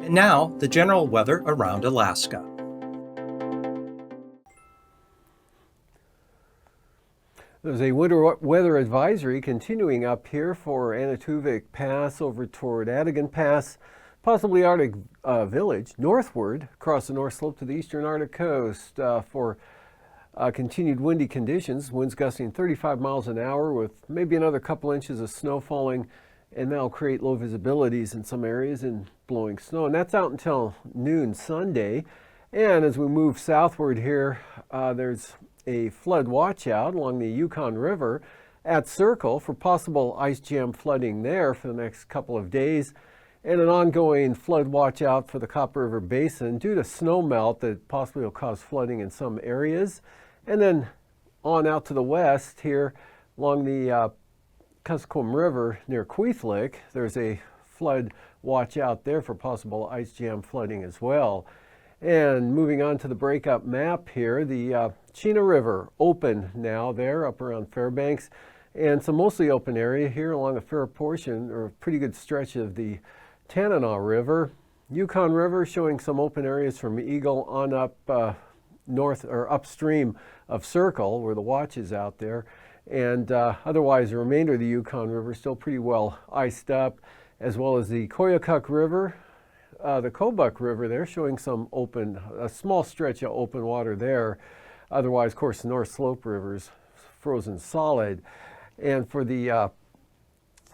And now, the general weather around Alaska. There's a winter weather advisory continuing up here for Anatuvik Pass over toward Adigan Pass, possibly Arctic Village, northward across the north slope to the eastern Arctic coast for continued windy conditions, winds gusting 35 miles an hour with maybe another couple inches of snow falling, and that'll create low visibilities in some areas and blowing snow. And that's out until noon Sunday. And as we move southward here, there's a flood watch out along the Yukon River at Circle for possible ice jam flooding there for the next couple of days, and an ongoing flood watch out for the Copper River Basin due to snow melt that possibly will cause flooding in some areas. And then on out to the west here along the Kuskokwim River near Kwethluk, there's a flood watch out there for possible ice jam flooding as well. And moving on to the breakup map here, the Chena River open now there up around Fairbanks, and some mostly open area here along a fair portion or a pretty good stretch of the Tanana River. Yukon River showing some open areas from Eagle on up north or upstream of Circle where the watch is out there. And otherwise the remainder of the Yukon River still pretty well iced up, as well as the Koyukuk River. The Kobuk River there showing some a small stretch of open water there. Otherwise, of course, the North Slope River's frozen solid. And for the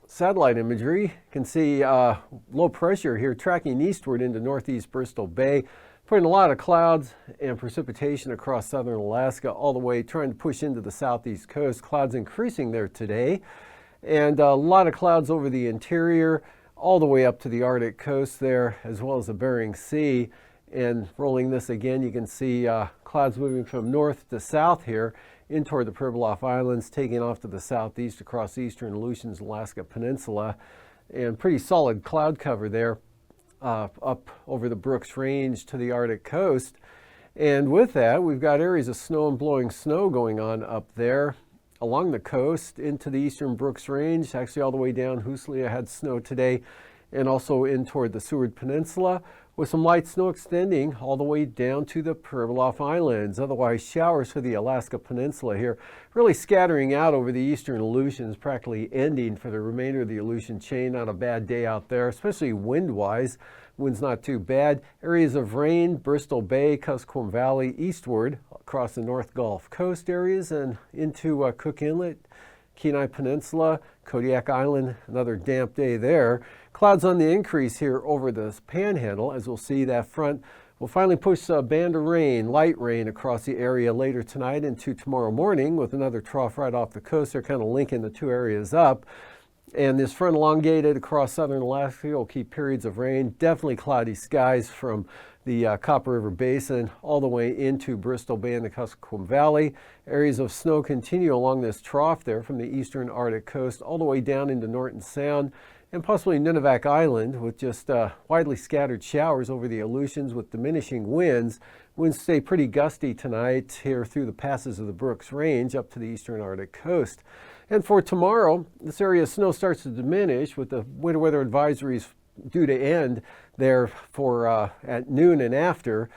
satellite imagery, you can see low pressure here tracking eastward into northeast Bristol Bay, putting a lot of clouds and precipitation across southern Alaska all the way, trying to push into the southeast coast. Clouds increasing there today, and a lot of clouds over the interior, all the way up to the Arctic coast there, as well as the Bering Sea. And rolling this again, you can see clouds moving from north to south here in toward the Pribilof Islands, taking off to the southeast across eastern Aleutians, Alaska Peninsula, and pretty solid cloud cover there up over the Brooks Range to the Arctic coast. And with that, we've got areas of snow and blowing snow going on up there along the coast into the eastern Brooks Range, actually all the way down. Haisley had snow today, and also in toward the Seward Peninsula, with some light snow extending all the way down to the Pribilof Islands. Otherwise, showers for the Alaska Peninsula here, really scattering out over the eastern Aleutians, practically ending for the remainder of the Aleutian chain. Not a bad day out there, especially wind-wise. Wind's not too bad. Areas of rain, Bristol Bay, Kuskokwim Valley, eastward across the North Gulf Coast areas and into Cook Inlet, Kenai Peninsula, Kodiak Island, another damp day there. Clouds on the increase here over the Panhandle. As we'll see, that front will finally push a band of rain, light rain, across the area later tonight into tomorrow morning, with another trough right off the coast. They're kind of linking the two areas up. And this front elongated across southern Alaska will keep periods of rain, definitely cloudy skies from the Copper River Basin all the way into Bristol Bay and the Kuskokwim Valley. Areas of snow continue along this trough there from the eastern Arctic coast all the way down into Norton Sound and possibly Nunivak Island, with just widely scattered showers over the Aleutians with diminishing winds. Winds stay pretty gusty tonight here through the passes of the Brooks Range up to the eastern Arctic coast. And for tomorrow, this area of snow starts to diminish with the winter weather advisories due to end there for at noon and after.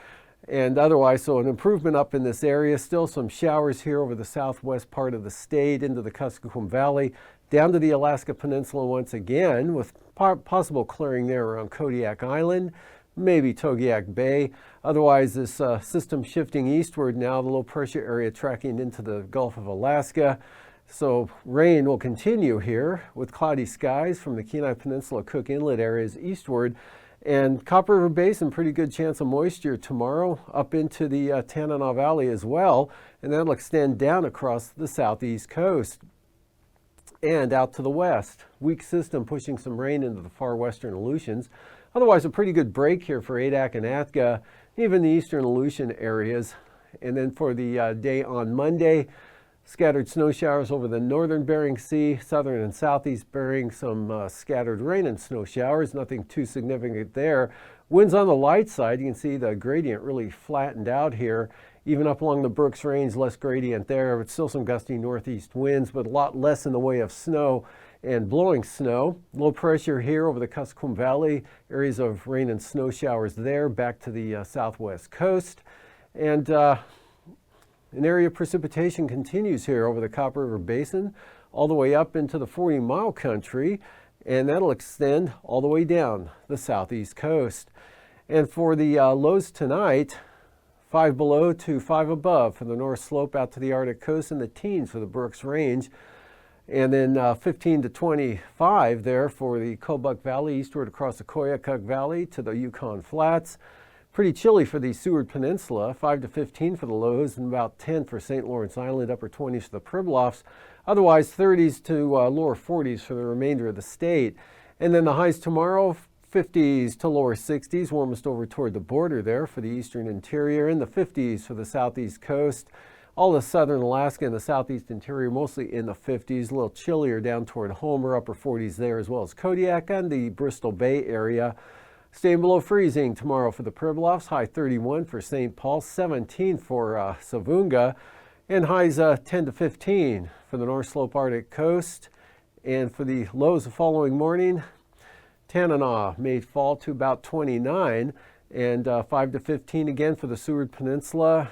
And otherwise, so an improvement up in this area. Still some showers here over the southwest part of the state into the Kuskokwim Valley, down to the Alaska Peninsula once again, with possible clearing there around Kodiak Island, maybe Togiak Bay. Otherwise, this system shifting eastward now, the low pressure area tracking into the Gulf of Alaska. So rain will continue here with cloudy skies from the Kenai Peninsula, Cook Inlet areas eastward. And Copper River Basin, pretty good chance of moisture tomorrow up into the Tanana Valley as well. And that'll extend down across the southeast coast and out to the west. Weak system pushing some rain into the far western Aleutians. Otherwise, a pretty good break here for Adak and Atka, even the eastern Aleutian areas. And then for the day on Monday, scattered snow showers over the northern Bering Sea, southern and southeast Bering, some scattered rain and snow showers, nothing too significant there. Winds on the light side, you can see the gradient really flattened out here. Even up along the Brooks Range, less gradient there, but still some gusty northeast winds, but a lot less in the way of snow and blowing snow. Low pressure here over the Kuskokwim Valley, areas of rain and snow showers there back to the southwest coast. And an area of precipitation continues here over the Copper River Basin all the way up into the 40-mile country, and that'll extend all the way down the southeast coast. And for the lows tonight, 5 below to 5 above for the north slope out to the Arctic coast, and the teens for the Brooks Range. And then 15 to 25 there for the Kobuk Valley eastward across the Koyukuk Valley to the Yukon Flats. Pretty chilly for the Seward Peninsula, 5 to 15 for the lows and about 10 for St. Lawrence Island, upper 20s for the Pribilofs. Otherwise 30s to lower 40s for the remainder of the state. And then the highs tomorrow, 50s to lower 60s, warmest over toward the border there for the eastern interior, and the 50s for the southeast coast. All of southern Alaska and the southeast interior mostly in the 50s, a little chillier down toward Homer, upper 40s there, as well as Kodiak and the Bristol Bay area. Staying below freezing tomorrow for the Pribilofs, high 31 for St. Paul, 17 for Savunga, and highs 10 to 15 for the North Slope Arctic coast. And for the lows the following morning, Tanana may fall to about 29, and 5 to 15 again for the Seward Peninsula,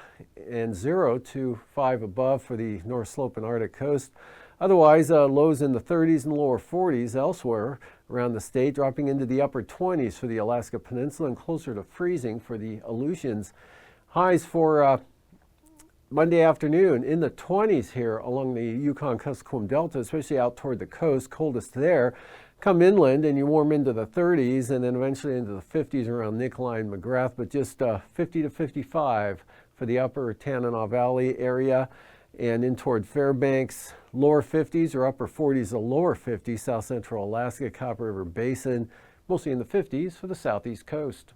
and 0 to 5 above for the North Slope and Arctic coast. Otherwise, lows in the 30s and lower 40s elsewhere around the state, dropping into the upper 20s for the Alaska Peninsula and closer to freezing for the Aleutians. Highs for Monday afternoon in the 20s here along the Yukon-Kuskokwim Delta, especially out toward the coast, coldest there. Come inland and you warm into the 30s and then eventually into the 50s around Nikolai and McGrath, but just 50 to 55 for the upper Tanana Valley area. And in toward Fairbanks, lower 50s or upper 40s to lower 50s, south central Alaska, Copper River Basin, mostly in the 50s for the southeast coast.